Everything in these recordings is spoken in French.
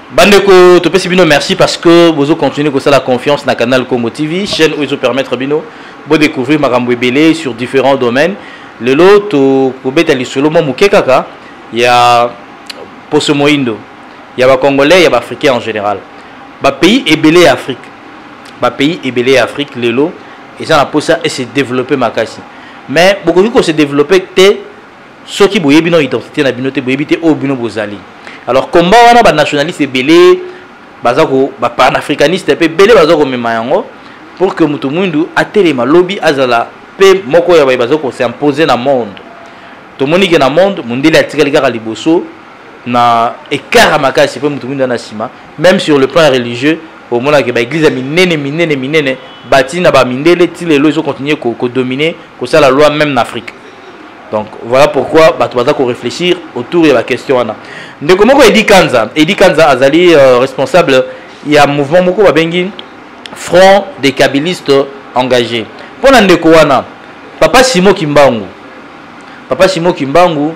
Bandeko, topesi bino merci parce que vous continuez comme ça la confiance dans le canal Congo TV, chaîne où ils ont permettre bino de découvrir Makambo Ebele sur différents domaines. Le lot to kobeta lisolo mo mukekaka, il y a Poso Moindo, il y a ba Congolais, il y a ba Africains en général. Ba pays Ebele Afrique. Ba pays Ebele Afrique le lot et ça na posa et se développer makasi. Mais beaucoup qui se développer té ceux qui boye bino identité na bino té boye bité o bino bozali. Alors combat wana ba nationaliste belé bazako ba panafricaniste pe belé bazako mema yango pour que mutu mundu atelema lobby azala pe moko ya bazako s'imposer na monde. To monike na monde mundeli atikali kaka liboso na écart makasi pe mutu mundu na sima même sur le plan religieux au mona ke ba église minene bati na ba mindele ti lelo ils ont continué ko dominer ko ça la loi même en Afrique. Donc voilà pourquoi tu vas réfléchir autour de la question. Ndeko moko Edi Kanza azali responsable il y a un mouvement moko babengi Front des Kabylistes engagés. Pour ndeko wana Papa Simon Kimbangu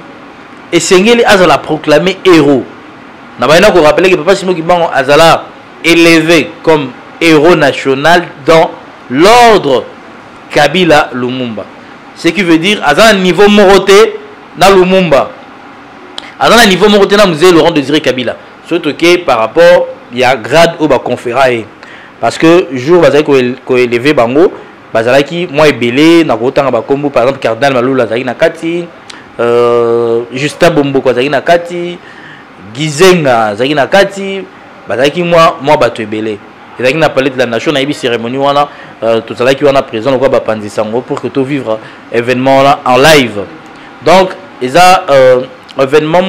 esengeli azala proclamé héros. Na baina ko rappeler que Papa Simon Kimbangu azala élevé comme héros national dans l'ordre Kabila Lumumba. Ce qui veut dire à un niveau moroté dans Lumumba. À un niveau moroté dans musée Laurent Désiré Kabila. Surtout que par rapport il y a grade au bas conféré. Parce que jour bazali ko élevé bango bazala ki moi ebelé na kotanga ba kombo par exemple Cardinal Malula zaki na kati Justin Bombo ko zaki na kati Gizenga zaki na kati bazali ki moi bato ebelé. Et là, il a parlé de la nation, il y a eu une cérémonie, tout ça qui est présent, on va prendre pour que tu vivre événement là en live. Donc, il y a un événement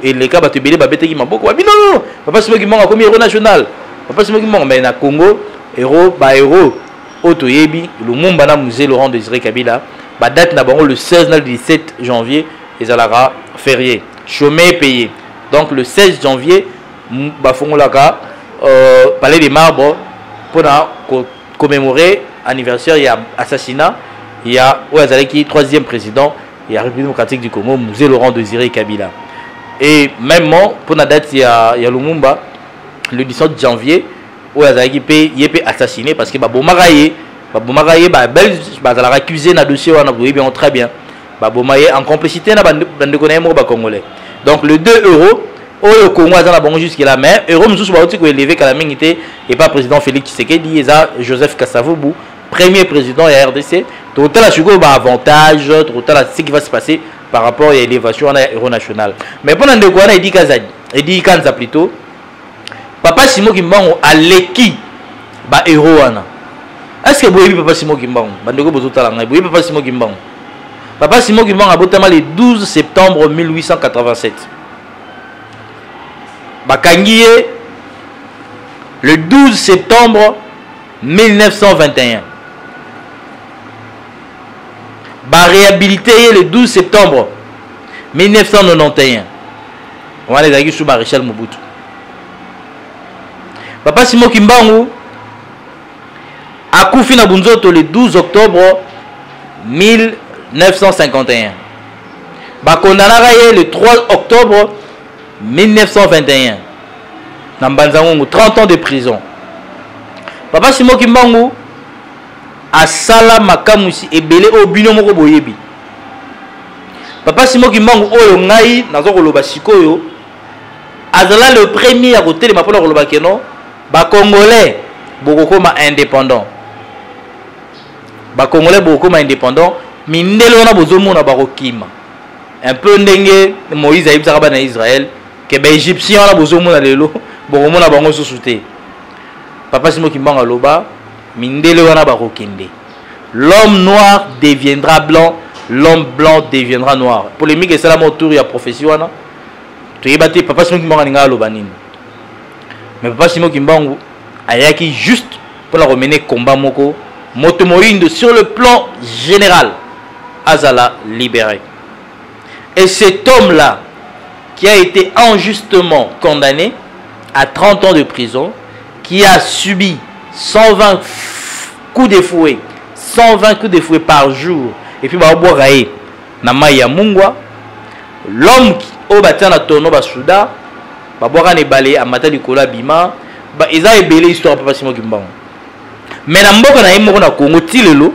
et les cas tu belé babete qui m'a beaucoup. Non, papa c'est moi qui manque comme héros national. Papa c'est moi qui manque mais na Congo héros auto yebi Lumumba na musée Laurent Désiré Kabila. Ba date na bango le 16 le 17 janvier ils alara férié, chômé payé. Donc le 16 janvier ba fongolaka Palais des Marbres pour commémorer l'anniversaire, il y a assassinat, il y a Ouazaleki, troisième président, il y a République démocratique du Congo, musée Laurent Désiré Kabila. Et même pour la date, il y a Lumumba, le 17 janvier, Ouazaleki il est assassiné parce que Babomaraye, Belge, accusé dans le dossier, on très bien. Babomaye en complicité dans le Congolais. Donc le 2 euros. Au Congo, il y a bon jusqu'à la mer. Euro nous sommes élevé qu'à la minute et pas président Félix Tshisekedi, il y a Joseph Kasavubu, premier président de la RDC. Total à ce avantage, total ce qui va se passer par rapport à l'élévation à l'euro national. Mais pendant deux mois, il dit Kanza plutôt. Papa Simon Kimbangu a l'équipe ba héros ana. Est-ce que vous avez Papa Simon Kimbangu? Bandeko bozotala ngai, vous Papa Simon Kimbangu. Papa Simon Kimbangu a botama le 12 septembre 1887. Bakangiye le 12 septembre 1921. Réhabilité le 12 septembre 1991. On va les aller sous Maréchal Mobutu. Papa Simon Kimbangu a koufi na Bunzoto le 12 octobre 1951. Bakondana le 3 octobre 1921. Nambanzango 30 ans de prison. Papa Simon Kimbangu a sala makamusi ebele o bino moko boyebi. Papa Simon Kimbangu oyo ngai nazo koloba sikoyo azala le premier à côté de ma pona koloba keno ba congolais bokokoma indépendant. Ba congolais bokokoma indépendant mindelo na bozomona bakokima. Un peu ndenge Moïse a eu na Israël que les Égyptiens ont besoin de l'élo, bon on a besoin de soutenir. Papa Simon Kimbangu aloba, mindele wana barokende. L'homme noir deviendra blanc, l'homme blanc deviendra noir. Polémique et salam autour ya profession wana. Tu es battu Papa Simon Kimbangu ninga aloba nini. Mais Papa Simon Kimbangu ayaki juste pour la remener combat moko moto moindo sur le plan général azala libéré. Et cet homme-là, qui a été injustement condamné à 30 ans de prison, qui a subi 120 coups de fouet, 120 coups de fouet par jour, et puis l'homme qui au bâtiment na tono ba Souda, babwaka ne balé amata likola bima ba eza ebele histoire papa Simon Kimbangu mais na mboka na yemo na Congo tilelo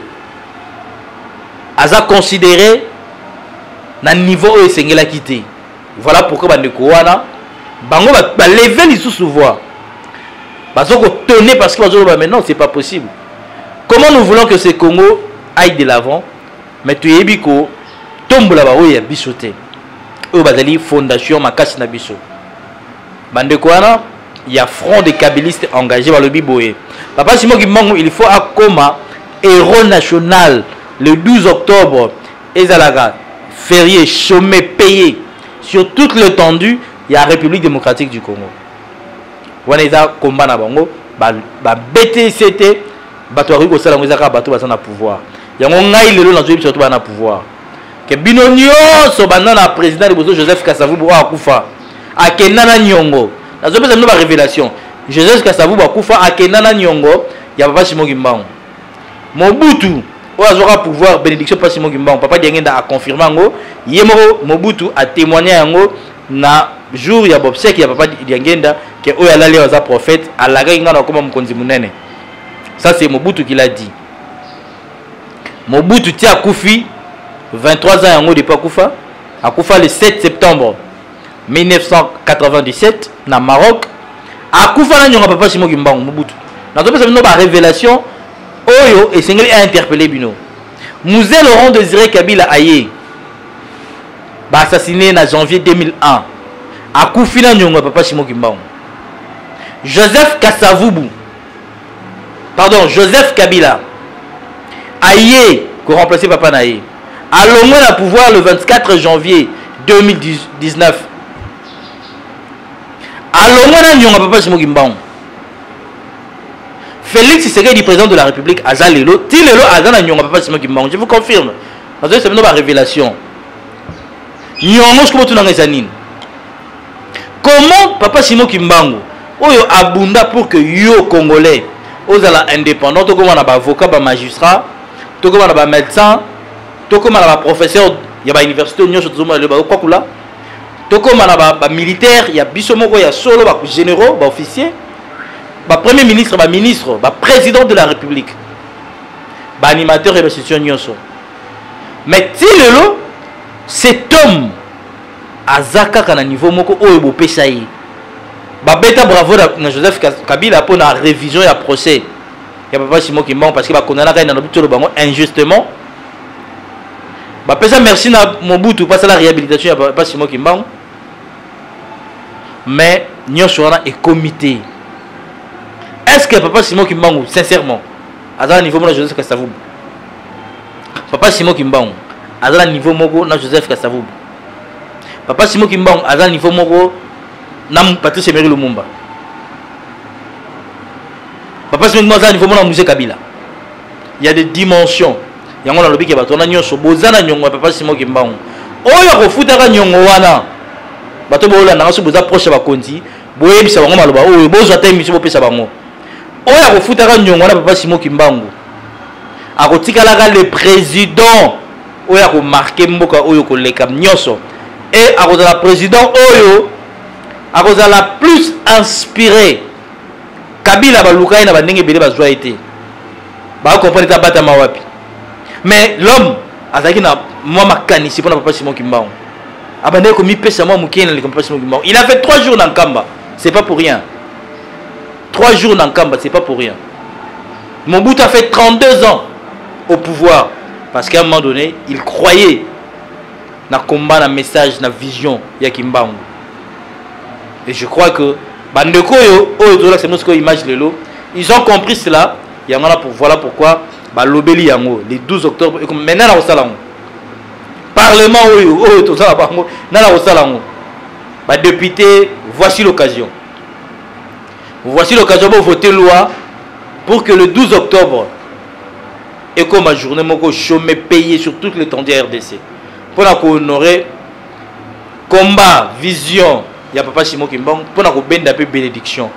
aza considéré na niveau oyo esengela kité voilà pourquoi bandeko wana bango ba lever lisusu voix bazoko tonner parce que bazoko mais non c'est pas possible. Comment nous voulons que ce Congo aille de l'avant mais tu yebi ko tombola ba oyo ya biso te oyo bazali fondation makasi na biso bandeko wana il y a front de kabylistes engagés par le biboé papa Simon Kimbangu il faut akoma héros national le 12 octobre ezalaka férié chômé payé sur toute l'étendue il y a la République démocratique du Congo wana eza combat na bango ba BTCT bato ari ko sala ngo ezaka bato basana pouvoir yango ngai lelo na zobi surtout bana pouvoir ke bino nyonso bana na président de Bozo Joseph Kasavubu akufa akenda na nyongo nazo pesa no ba révélation Joseph Kasavubu akufa akenda na nyongo ya papa Simon Kimbangu Mobutu o azoka pouvoir bénédiction papa Simon Kimbangu papa Diengenda a confirmé ngo yemo Mobutu a témoigné yango na jour ya bobsek ya papa Diengenda que o yalali wa za prophète alaga inga na koma mkonzi munene. Ça c'est Mobutu qui l'a dit. Mobutu tia akufi 23 ans yango depuis akufa akufa le 7 septembre 1997 na Maroc akufa na nyonga papa Simon Kimbangu Mobutu na topesa bino ba révélation oyo esengeli a interpellé bino Musée Laurent Désiré Kabila aye ba assassiné na janvier 2001 akufi na nyonga papa Simon Kimbangu Joseph Kabila aye ko remplacer papa na ye alongwe na pouvoir le 24 janvier 2019 alongwe na nyonga papa Simon Kimbangu Félix Tshisekedi président de la République azalelo tilelo azana nyonga papa Simon Kimbangu je vous confirme parce que c'est une révélation nyongo ce que tu n'as pas. Comment papa Simon Kimbangu oyo abunda pour que yo congolais ozala indépendant to comme na ba avocat ba magistrat to comme na ba médecin to comme na ba professeur ya ba université nyonso tozoma le ba kokula to comme na ba militaire ya biso moko ya solo ba généraux ba officier ba premier ministre ba président de la République ba animateur et institution nyonso mais tilelo cet homme azaka kana niveau moko oyo bo pesa yi ba beta bravo na Joseph Kabila pour la révision ya procès ya papa Simon Kimbangu parce que ba condamna ka na bitolo bango injustement ba pesa merci na Mobutu parce la réhabilitation ya papa Simon Kimbangu mais nyonso wana est comité. Est-ce que papa Simon Kimbangu sincèrement azala niveau na Joseph Kasavubu papa Simon Kimbangu azala niveau moko na Joseph Kasavubu papa Simon Kimbangu azala niveau moko na Patrice Emery Lumumba papa Simon Kimbangu azala niveau moko na Musée Kabila. Il y a des dimensions yango na lobi ke bato na nyonso bozana nyongo papa Simon Kimbangu oyo ko futaka nyongo wana bato bola na so boza proche ba konti boyebisa bango maloba oyo bozwa ta émission bopesa bango oyo ko futaka nyongo na papa Simon Kimbangu akotikalaka le président oyo ko marquer mboka oyo ko leka nyonso et akozala président oyo akozala plus inspiré Kabila balukai na bandenge bele bazwa été ba comprendre ta bata mawapi mais l'homme azaki na moi makanisi pour papa Simon Kimbangu abandé ko mi pesa moi mukene le papa Simon Kimbangu il a fait 3 jours dans Kamba c'est pas pour rien 3 jours dans Kamba c'est pas pour rien Mobutu a fait 32 ans au pouvoir parce qu'à un moment donné il croyait na combat na message na vision ya Kimbangu et je crois que bandeko yo oyo c'est notre image lelo ils ont compris cela il y en a pour voilà pourquoi ba lobeli yango le 12 octobre et comme maintenant na osalango parlement oyo to sala bango na osalango ba député voici l'occasion pour voter loi pour que le 12 octobre et comme ma journée moko chômé payé sur toute l'étendue RDC pour honorer combat vision ya papa Simon Kimbangu pour na ko benda pe bénédiction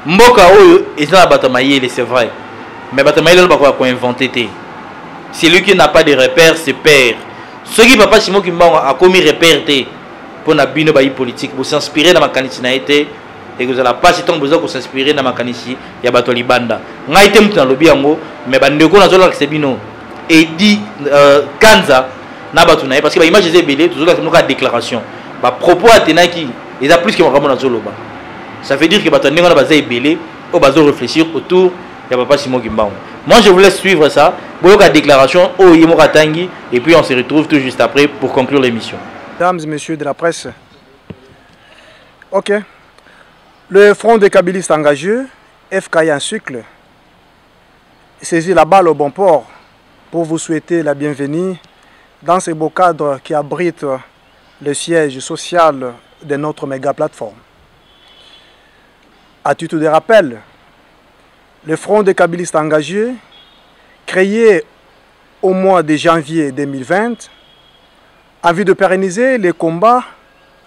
mboka oyo ezana batamayele c'est vrai mais batamayele ba ko inventer té celui qui n'a pas de repère c'est père ce qui papa Simon Kimbangu a commis repère té pour na bino ba politique vous s'inspirer dans ma kanisi na été et que vous allez pas si tant besoin de s'inspirer dans ma kanisi ya bato libanda ngai te mutu na lobi yango mais bandeko na zola que bino et dit kanza na bato na parce que ba image des belé toujours la déclaration ba propos atenaki ils a plus que vraiment na zoloba ça veut dire que bato ndenge na bazai belé au bazo réfléchir autour ya papa Simon Kimbangu. Moi je vous laisse suivre ça boyoka déclaration au Yimoka Tangi et puis on se retrouve tout juste après pour conclure l'émission. Mesdames et messieurs de la presse, ok. Le Front des Kabylistes engagés, FKI en cycle, saisit la balle au bon port pour vous souhaiter la bienvenue dans ce beau cadre qui abrite le siège social de notre méga plateforme. À titre de rappel, le Front des Kabylistes engagés, créé au mois de janvier 2020, a envie de pérenniser les combats,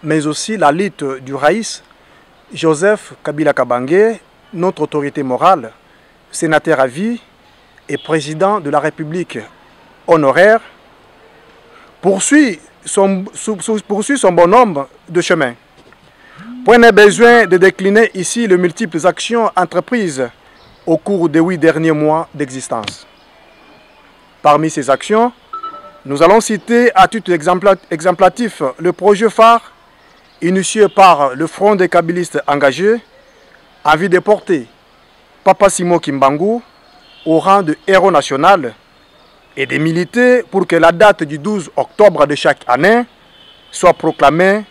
mais aussi la lutte du Raïs, Joseph Kabila Kabange, notre autorité morale, sénateur à vie et président de la République honoraire, poursuit son bon nombre de chemins. Point n'est besoin de décliner ici les multiples actions entreprises au cours des 8 derniers mois d'existence. Parmi ces actions, nous allons citer à titre exemplatif le projet phare initié par le Front des Kabylistes engagés en vue de porter Papa Simon Kimbangu au rang de héros national et de militer pour que la date du 12 octobre de chaque année soit proclamée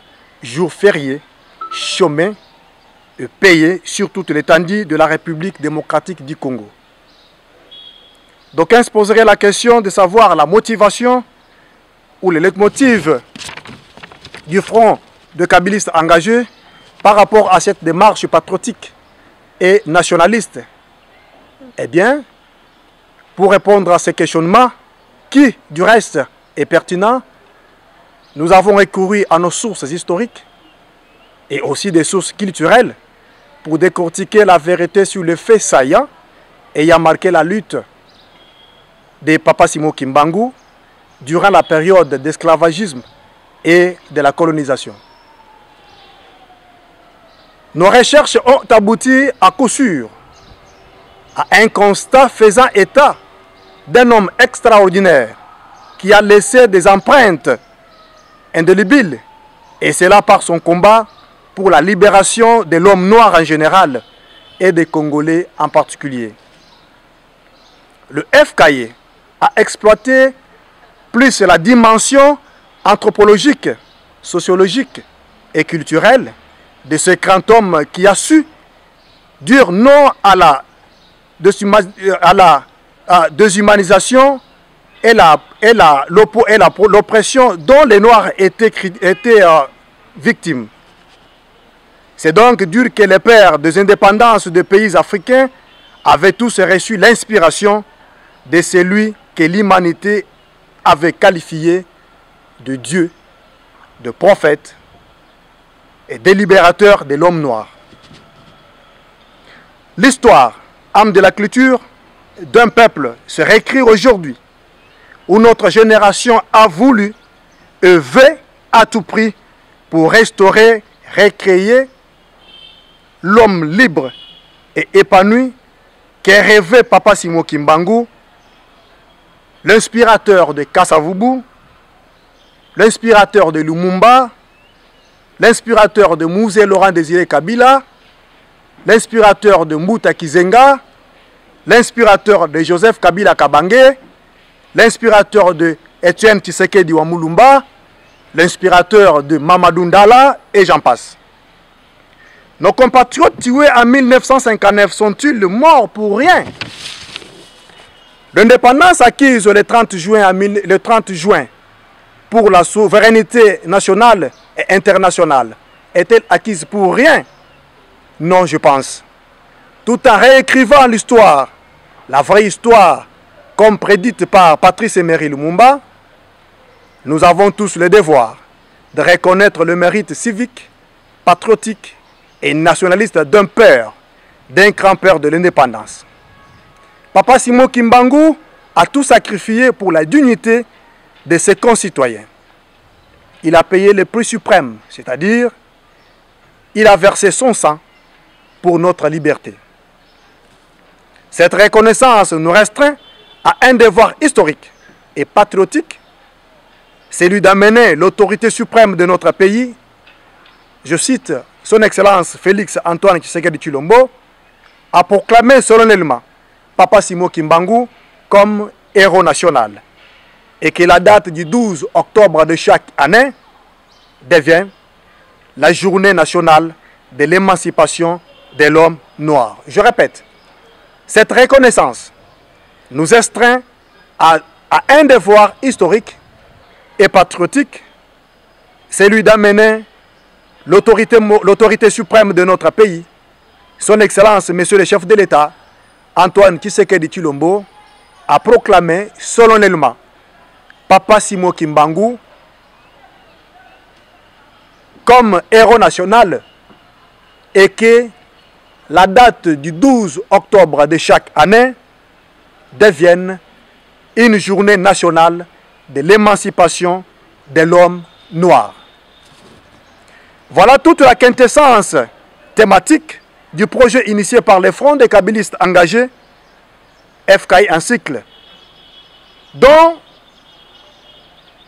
jour férié, chômé et payé sur toute l'étendue de la République démocratique du Congo. D'aucuns se poseraient la question de savoir la motivation ou le leitmotiv du Front de Kabylistes engagés par rapport à cette démarche patriotique et nationaliste. Eh bien, pour répondre à ces questionnements, qui, du reste, est pertinent, nous avons recouru à nos sources historiques et aussi des sources culturelles pour décortiquer la vérité sur les faits saillants ayant marqué la lutte de Papa Simon Kimbangu durant la période d'esclavagisme et de la colonisation. Nos recherches ont abouti à coup sûr à un constat faisant état d'un homme extraordinaire qui a laissé des empreintes indélébiles, et cela par son combat pour la libération de l'homme noir en général et des Congolais en particulier. Le FKI a exploité plus la dimension anthropologique, sociologique et culturelle de ce grand homme qui a su dire non à la déshumanisation et l'oppression dont les Noirs étaient victimes. C'est donc dire que les pères des indépendances des pays africains avaient tous reçu l'inspiration de celui que l'humanité avait qualifié de Dieu, de prophète et de libérateur de l'homme noir. L'histoire, âme de la culture d'un peuple, se réécrit aujourd'hui, où notre génération a voulu et veut à tout prix pour restaurer, recréer l'homme libre et épanoui qu'est rêvé Papa Simon Kimbangu, l'inspirateur de Kasavubu, l'inspirateur de Lumumba, l'inspirateur de Mouzé Laurent Désiré Kabila, l'inspirateur de Mbuta Kizenga, l'inspirateur de Joseph Kabila Kabange, l'inspirateur de Etienne Tshisekedi Wamulumba, l'inspirateur de Mamadou Ndala, et j'en passe. Nos compatriotes tués en 1959 sont-ils morts pour rien? L'indépendance acquise le 30 juin pour la souveraineté nationale et internationale est-elle acquise pour rien? Non, je pense. Tout en réécrivant l'histoire, la vraie histoire, comme prédite par Patrice Emery Lumumba, nous avons tous le devoir de reconnaître le mérite civique, patriotique et nationaliste d'un père, d'un grand-père de l'indépendance. Papa Simon Kimbangu a tout sacrifié pour la dignité de ses concitoyens. il a payé le prix suprême, c'est-à-dire il a versé son sang pour notre liberté. Cette reconnaissance nous restreint à un devoir historique et patriotique, celui d'amener l'autorité suprême de notre pays, je cite son Excellence Félix Antoine Tshisekedi Tshilombo, a proclamé solennellement Papa Simoki Mbangu comme héros national et que la date du 12 octobre de chaque année devient la journée nationale de l'émancipation de l'homme noir. Je répète, cette reconnaissance nous astreint à un devoir historique et patriotique, celui d'amener l'autorité suprême de notre pays, son Excellence, Monsieur le chef de l'État, Antoine Tshisekedi Tshilombo, a proclamé solennellement Papa Simoki Mbangu comme héros national et que la date du 12 octobre de chaque année devienne une journée nationale de l'émancipation de l'homme noir. Voilà toute la quintessence thématique du projet initié par les fronts des kabylistes engagés, FKI en cycle, dont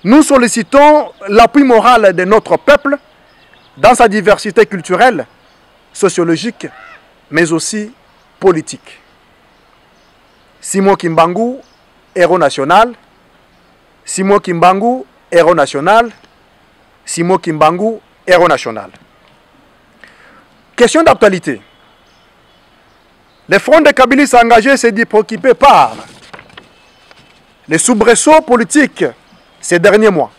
nous sollicitons l'appui moral de notre peuple dans sa diversité culturelle, sociologique, mais aussi politique. Simoki Mbangu, héros national. Simoki Mbangu, héros national. Simoki Mbangu, héros national. Question d'actualité. Le front des kabylistes engagés s'est dit préoccupé par les soubresauts politiques ces derniers mois.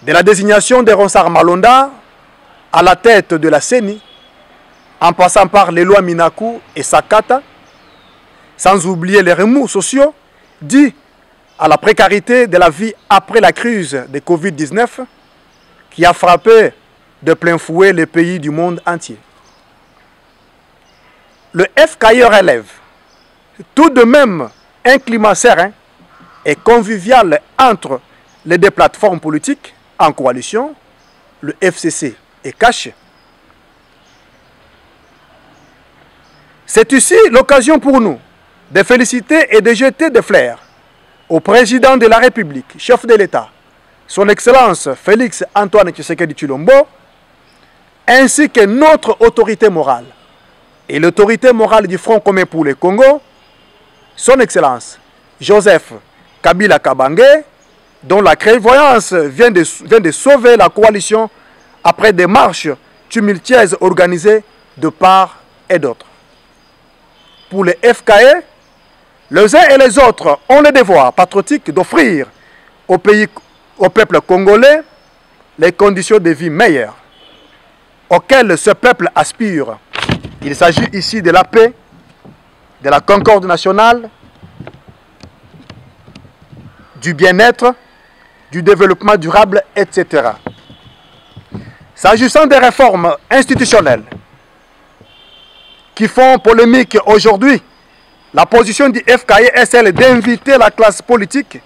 De la désignation de Ronsard Malonda à la tête de la CENI, en passant par les lois Minakou et Sakata, sans oublier les remous sociaux dus à la précarité de la vie après la crise de Covid-19 qui a frappé de plein fouet les pays du monde entier. Le FKI relève tout de même un climat serein et convivial entre les deux plateformes politiques en coalition, le FCC et CACH. C'est ici l'occasion pour nous de féliciter et de jeter des fleurs au président de la République, chef de l'État, son Excellence Félix Antoine Tshisekedi Tshilombo, ainsi que notre autorité morale et l'autorité morale du Front commun pour le Congo, son Excellence Joseph Kabila Kabange, dont la clairvoyance vient de sauver la coalition après des marches tumultueuses organisées de part et d'autre. Pour les FKE, les uns et les autres ont le devoir patriotique d'offrir au peuple congolais les conditions de vie meilleures auxquelles ce peuple aspire. Il s'agit ici de la paix, de la concorde nationale, du bien-être, du développement durable, etc. S'agissant des réformes institutionnelles qui font polémique aujourd'hui, la position du FKI est celle d'inviter la classe politique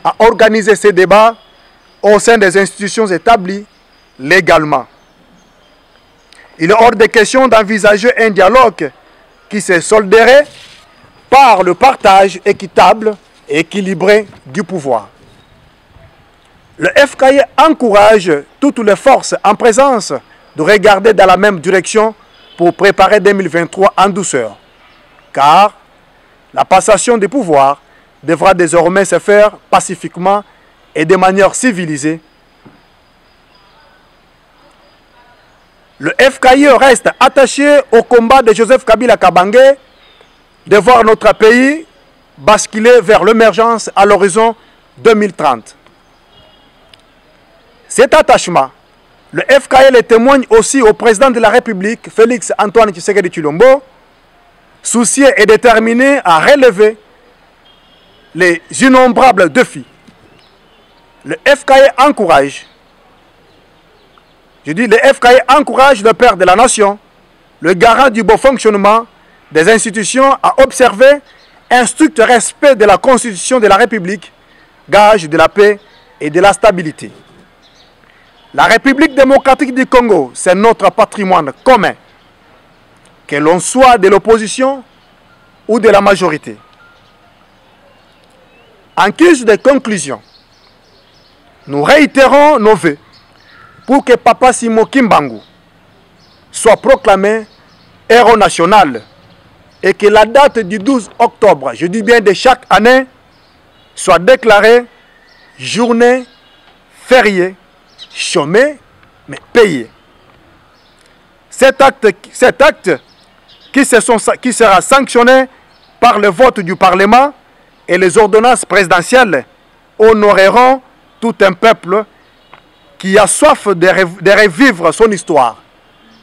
à organiser ces débats au sein des institutions établies légalement. Il est hors de question d'envisager un dialogue qui se solderait par le partage équitable et équilibré du pouvoir. Le FKI encourage toutes les forces en présence de regarder dans la même direction pour préparer 2023 en douceur, car la passation des pouvoirs devra désormais se faire pacifiquement et de manière civilisée. Le FKI reste attaché au combat de Joseph Kabila Kabange de voir notre pays basculer vers l'émergence à l'horizon 2030. Cet attachement, le FKI le témoigne aussi au président de la République, Félix Antoine Tshisekedi Tshilombo, soucieux et déterminé à relever les innombrables défis. Le FKI encourage, le père de la nation, le garant du bon fonctionnement des institutions, à observer un strict respect de la Constitution de la République, gage de la paix et de la stabilité. La République démocratique du Congo, c'est notre patrimoine commun, que l'on soit de l'opposition ou de la majorité. En guise de conclusion, nous réitérons nos vœux pour que Papa Simon Kimbangu soit proclamé héros national et que la date du 12 octobre, je dis bien de chaque année, soit déclarée journée fériée, chômée, mais payée. Cet acte qui sera sanctionné par le vote du Parlement et les ordonnances présidentielles honoreront tout un peuple qui a soif de revivre son histoire.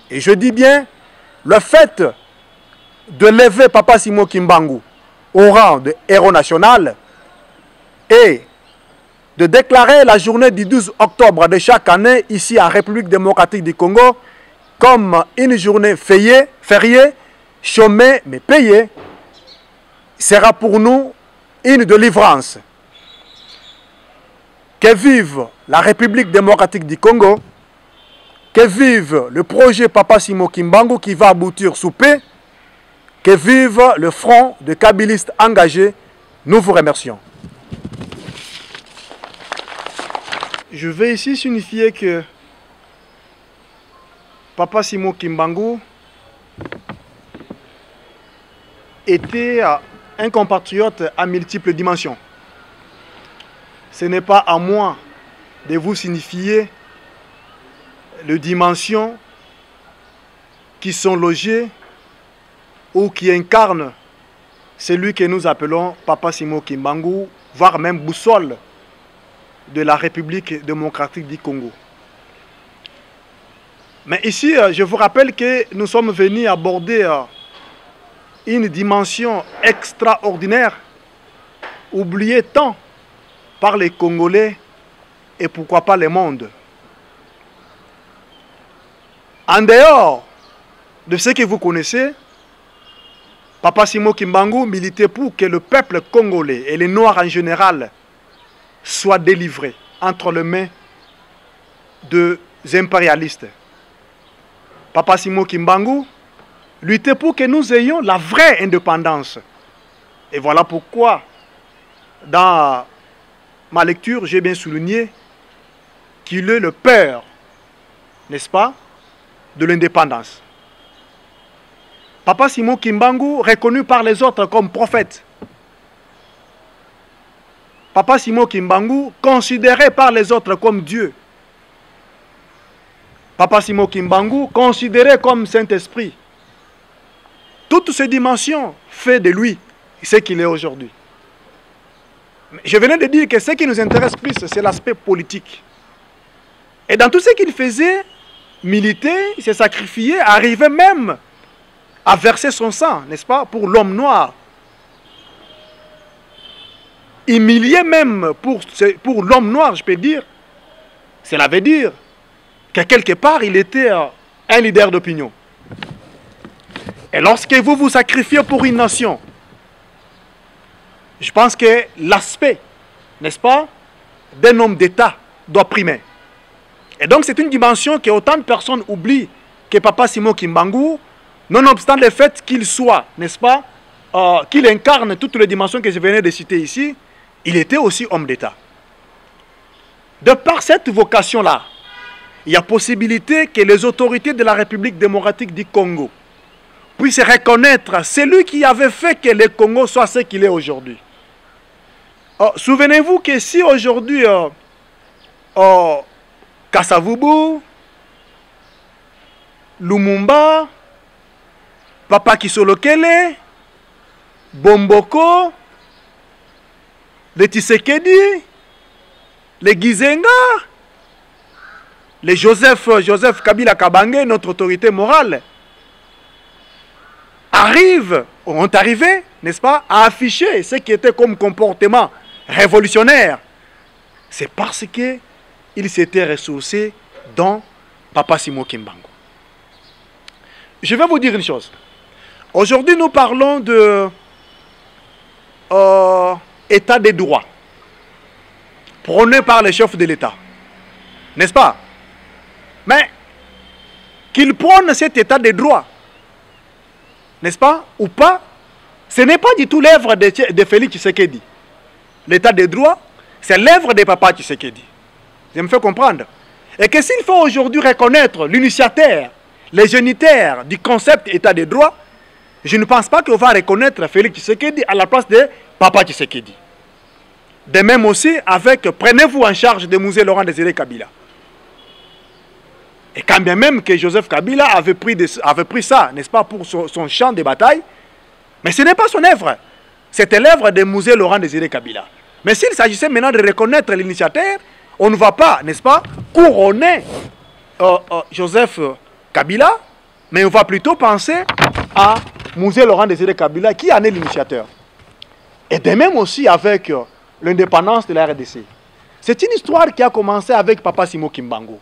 Et je dis bien, le fait de lever Papa Simon Kimbangu au rang de héros national et de déclarer la journée du 12 octobre de chaque année ici en République démocratique du Congo comme une journée fériée, chômée mais payée, sera pour nous une délivrance. Que vive la République démocratique du Congo, que vive le projet Papa Simon Kimbangu qui va aboutir sous paix, que vive le front de kabylistes engagés. Nous vous remercions. Je vais ici signifier que Papa Simon Kimbangu était un compatriote à multiples dimensions. Ce n'est pas à moi de vous signifier les dimensions qui sont logées ou qui incarnent celui que nous appelons Papa Simon Kimbangu, voire même boussole de la République démocratique du Congo. Mais ici, je vous rappelle que nous sommes venus aborder une dimension extraordinaire, oubliée tant par les Congolais et pourquoi pas le monde. En dehors de ce que vous connaissez, Papa Simon Kimbangu militait pour que le peuple congolais et les Noirs en général soient délivrés entre les mains des impérialistes. Papa Simon Kimbangu luttait pour que nous ayons la vraie indépendance. Et voilà pourquoi, dans ma lecture, j'ai bien souligné qu'il est le père, n'est-ce pas, de l'indépendance. Papa Simon Kimbangu, reconnu par les autres comme prophète. Papa Simon Kimbangu, considéré par les autres comme Dieu. Papa Simon Kimbangu, considéré comme Saint-Esprit. Toutes ces dimensions font de lui ce qu'il est aujourd'hui. Je venais de dire que ce qui nous intéresse plus, c'est l'aspect politique. Et dans tout ce qu'il faisait, militer, se sacrifier, arriver même à verser son sang, n'est-ce pas, pour l'homme noir. Humilié même pour l'homme noir, je peux dire. Cela veut dire que quelque part, il était un leader d'opinion. Et lorsque vous vous sacrifiez pour une nation, je pense que l'aspect, n'est-ce pas, d'un homme d'État doit primer. Et donc c'est une dimension que autant de personnes oublient que Papa Simon Kimbangu, nonobstant le fait qu'il soit, n'est-ce pas, qu'il incarne toutes les dimensions que je venais de citer ici, il était aussi homme d'État. De par cette vocation-là, il y a possibilité que les autorités de la République démocratique du Congo puissent reconnaître celui qui avait fait que le Congo soit ce qu'il est aujourd'hui. Souvenez-vous que si aujourd'hui, Kasavubu, Lumumba, Papa Kisolokele, Bomboko, les Tshisekedi, les Gizenga, les Joseph Kabila Kabange, notre autorité morale, ont arrivé, n'est-ce pas, à afficher ce qui était comme comportement révolutionnaire. C'est parce qu'ils s'étaient ressourcés dans Papa Simon Kimbangu. Je vais vous dire une chose. Aujourd'hui, nous parlons de état des droits prôné par les chefs de l'État. N'est-ce pas? Mais qu'il prône cet état de droit, n'est-ce pas, ou pas, ce n'est pas du tout l'œuvre de Félix Tshisekedi. L'état de droit, c'est l'œuvre de Papa Tshisekedi. Je me fais comprendre. Et que s'il faut aujourd'hui reconnaître l'initiateur, les géniteurs du concept état de droit, je ne pense pas qu'on va reconnaître Félix Tshisekedi à la place de Papa Tshisekedi. De même aussi avec prenez-vous en charge de Musée Laurent Désiré Kabila. Et quand bien même que Joseph Kabila avait pris ça, n'est-ce pas, pour son champ de bataille, mais ce n'est pas son œuvre. C'était l'œuvre de Musée Laurent Désiré Kabila. Mais s'il s'agissait maintenant de reconnaître l'initiateur, on ne va pas, n'est-ce pas, couronner Joseph Kabila, mais on va plutôt penser à Musée Laurent Désiré Kabila qui en est l'initiateur. Et de même aussi avec l'indépendance de la RDC. C'est une histoire qui a commencé avec Papa Simo Kimbangu.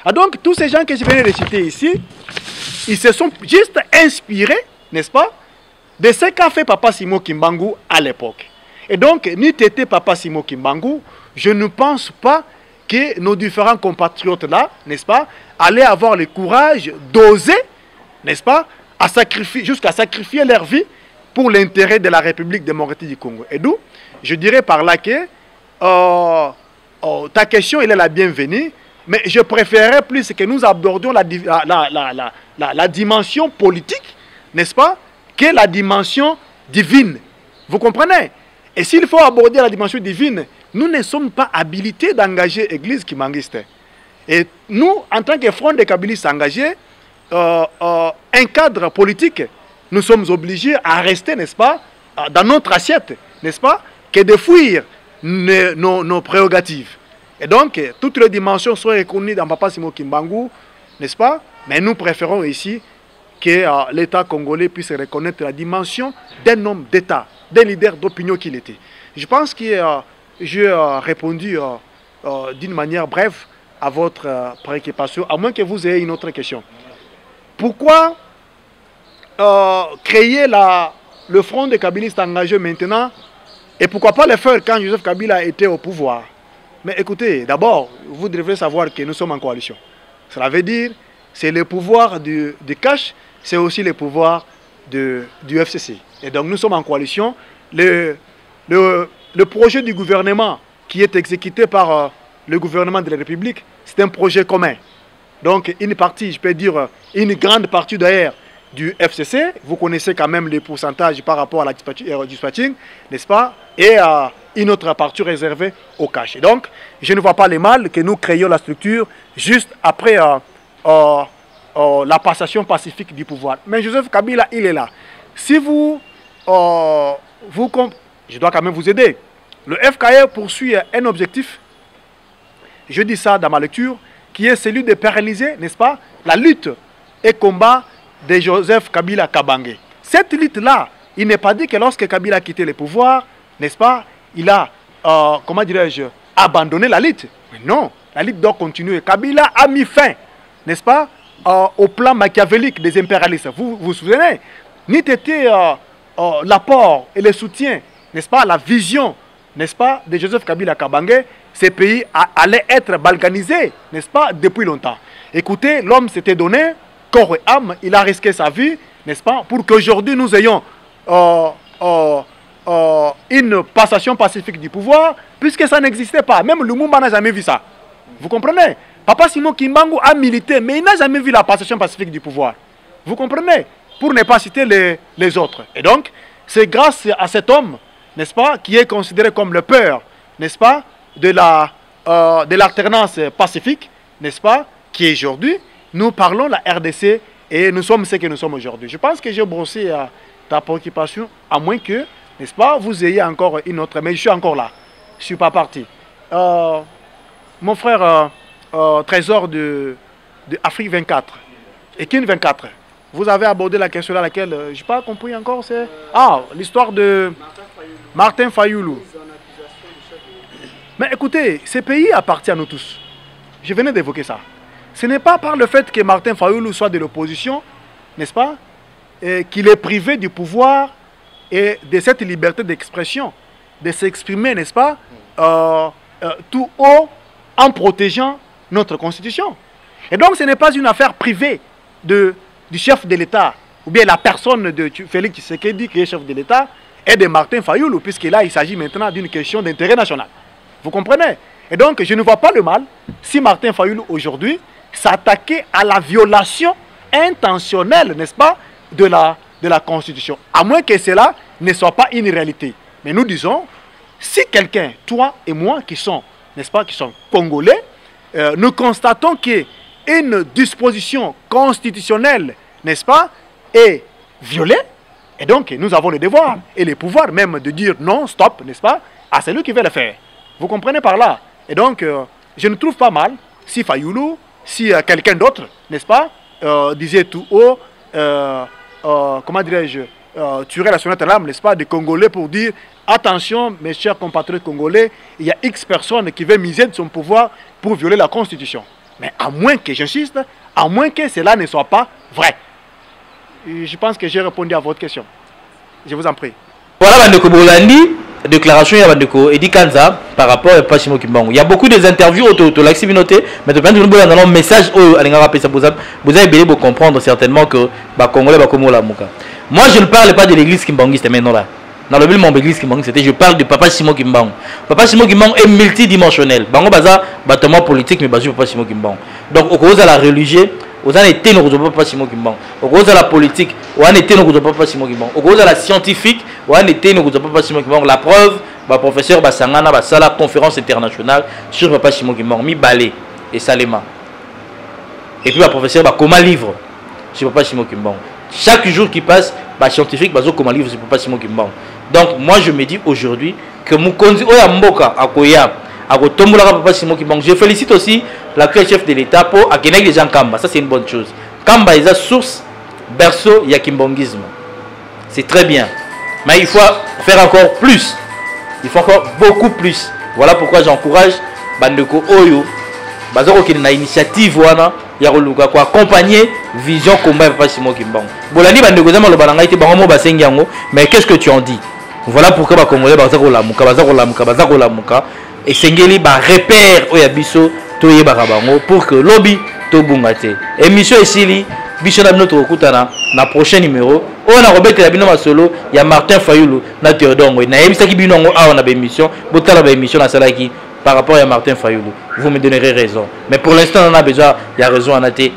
Et donc tous ces gens que je viens de citer ici, ils se sont juste inspirés, n'est-ce pas, de ce qu'a fait Papa Simo Kimbangu à l'époque. Et donc, n'eût été Papa Simo Kimbangu, je ne pense pas que nos différents compatriotes là, n'est-ce pas, allaient avoir le courage d'oser, n'est-ce pas, jusqu'à sacrifier leur vie pour l'intérêt de la République démocratique du Congo. Et d'où, je dirais par là que ta question, elle est la bienvenue, mais je préférerais plus que nous abordions la dimension politique, n'est-ce pas, que la dimension divine. Vous comprenez? Et s'il faut aborder la dimension divine, nous ne sommes pas habilités d'engager l'Église kimbanguiste. Et nous, en tant que front des kabylistes engagés, un cadre politique, nous sommes obligés à rester, n'est-ce pas, dans notre assiette, n'est-ce pas, que de fuir nos prérogatives. Et donc, toutes les dimensions sont reconnues dans Papa Simo Kimbangu, n'est-ce pas? Mais nous préférons ici que l'État congolais puisse reconnaître la dimension d'un homme d'État, d'un leader d'opinion qu'il était. Je pense que j'ai répondu d'une manière brève à votre préoccupation, à moins que vous ayez une autre question. Pourquoi créer le front des kabylistes engagés maintenant, et pourquoi pas le faire quand Joseph Kabila était au pouvoir? Mais écoutez, d'abord, vous devrez savoir que nous sommes en coalition. Cela veut dire, c'est le pouvoir du cash, c'est aussi le pouvoir du FCC. Et donc nous sommes en coalition. Le projet du gouvernement qui est exécuté par le gouvernement de la République, c'est un projet commun. Donc une partie, je peux dire une grande partie d'ailleurs du FCC, vous connaissez quand même les pourcentages par rapport à la dispatching, n'est-ce pas? Et une autre partie réservée au cash. Et donc, je ne vois pas le mal que nous créions la structure juste après la passation pacifique du pouvoir. Mais Joseph Kabila, il est là. Si je dois quand même vous aider. Le FKE poursuit un objectif, je dis ça dans ma lecture, qui est celui de pérenniser, n'est-ce pas, la lutte et combat de Joseph Kabila Kabange. Cette lutte-là, il n'est pas dit que lorsque Kabila a quitté le pouvoir, n'est-ce pas, il a, comment dirais-je, abandonné la lutte. Mais non, la lutte doit continuer. Kabila a mis fin, n'est-ce pas, au plan machiavélique des impérialistes. Vous vous souvenez, n'eût été l'apport et le soutien, n'est-ce pas, la vision, n'est-ce pas, de Joseph Kabila Kabange, ces pays allaient être balkanisés, n'est-ce pas, depuis longtemps. Écoutez, l'homme s'était donné corps et âme, il a risqué sa vie, n'est-ce pas, pour qu'aujourd'hui nous ayons une passation pacifique du pouvoir, puisque ça n'existait pas. Même Lumumba n'a jamais vu ça. Vous comprenez? Papa Simo Kimbangu a milité, mais il n'a jamais vu la passation pacifique du pouvoir. Vous comprenez? Pour ne pas citer les autres. Et donc, c'est grâce à cet homme, n'est-ce pas, qui est considéré comme le père, n'est-ce pas, de l'alternance pacifique, n'est-ce pas, qui aujourd'hui, nous parlons la RDC et nous sommes ce que nous sommes aujourd'hui. Je pense que j'ai brossé ta préoccupation, à moins que, n'est-ce pas, vous ayez encore une autre, mais je suis encore là. Je ne suis pas parti. Mon frère Trésor de Afrique 24, et Kin 24, vous avez abordé la question à laquelle je n'ai pas compris encore, c'est... Ah, l'histoire de Martin Fayoulou. Mais écoutez, ce pays appartient à nous tous. Je venais d'évoquer ça. Ce n'est pas par le fait que Martin Fayoulou soit de l'opposition, n'est-ce pas, qu'il est privé du pouvoir et de cette liberté d'expression, de s'exprimer, n'est-ce pas, tout haut en protégeant notre Constitution. Et donc ce n'est pas une affaire privée du chef de l'État, ou bien la personne de Félix Tshisekedi qui est chef de l'État, et de Martin Fayulu, puisque là il s'agit maintenant d'une question d'intérêt national. Vous comprenez? Et donc je ne vois pas le mal si Martin Fayulu aujourd'hui s'attaquait à la violation intentionnelle, n'est-ce pas, de la Constitution, à moins que cela ne soit pas une réalité. Mais nous disons, si quelqu'un, toi et moi qui sont, n'est-ce pas, qui sont congolais, nous constatons qu'une disposition constitutionnelle, n'est-ce pas, est violée, et donc nous avons le devoir et le pouvoir même de dire non, stop, n'est-ce pas, à celui qui veut le faire. Vous comprenez par là? Et donc, je ne trouve pas mal si Fayulu, si quelqu'un d'autre, n'est-ce pas, disait tout haut, comment dirais-je, tuerait la sonnette d'alarme, n'est-ce pas, des Congolais pour dire attention, mes chers compatriotes congolais, il y a X personnes qui veulent miser de son pouvoir pour violer la Constitution. Mais à moins que, j'insiste, à moins que cela ne soit pas vrai. Et je pense que j'ai répondu à votre question. Je vous en prie. Voilà, Bandeko Bolandi, déclaration de Bandeko Edi Kanza par rapport à Pachimo Kimbangu. Il y a beaucoup d'interviews autour de l'accès-minoté, mais depuis nous avons un message où vous avez bien comprendre certainement que les Congolais sont comme la Mouka. Moi, je ne parle pas de l'église kimbangiste maintenant là. Dans le but de mon église kimbangiste, je parle de Papa Simon Kimbangu. Papa Simon Kimbangu est multidimensionnel. Bango baza bâtiment politique mais basé Papa Simon Kimbangu. Donc au cause de la religion, aux années été nous Papa Simon Kimbangu. Au cause de la politique, aux années été nous Papa Simon Kimbangu. Au cause de la scientifique, aux années été nous Papa Simon Kimbangu. La preuve, le professeur Basangana basa la conférence internationale sur Papa Simon Kimbangu, mi balé et Salema. Et puis le professeur Bakoma livre sur Papa Simon Kimbangu. Chaque jour qui passe, les scientifiques bazo comme un livre sur Papa Simon Kimbangu. Donc moi je me dis aujourd'hui que Mukonzi Oya Mboka Akoya Akotombola Papa Simon Kimbangu. Je félicite aussi l'actuel chef de l'État pour Akenek des gens Kamba. Ça c'est une bonne chose. Kamba est la source berceau ya kimbangisme. C'est très bien. Mais il faut faire encore plus. Il faut encore beaucoup plus. Voilà pourquoi j'encourage Bandeko Oyo Bazoko qui est une initiative wana ya koluka ko accompagner vision combat Papa Simon Kimbangu. Bolani Bandeko zama lo balanga ite bango mo basengi yango, mais qu'est-ce que tu en dis? Voilà pourquoi les Congolais bazako la muka et sengeli ba repère oya biso to yebaka bango pour que lobby to bungate. Émission esili biso na notre okutana na prochain numéro. On a rebêté la bino masolo ya Martin Fayulu na Théodongo na yebisaki bino ngo a on a émission botala ba émission na salaki par rapport à Martin Fayulu. Vous me donnerez raison. Mais pour l'instant, on a besoin, il y a raison à noter.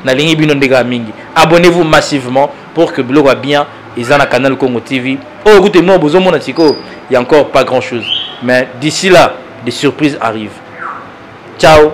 Abonnez-vous massivement pour que Blog va bien. Ils ont un canal Congo TV. Oh, écoutez-moi, il n'y a encore pas grand-chose. Mais d'ici là, des surprises arrivent. Ciao.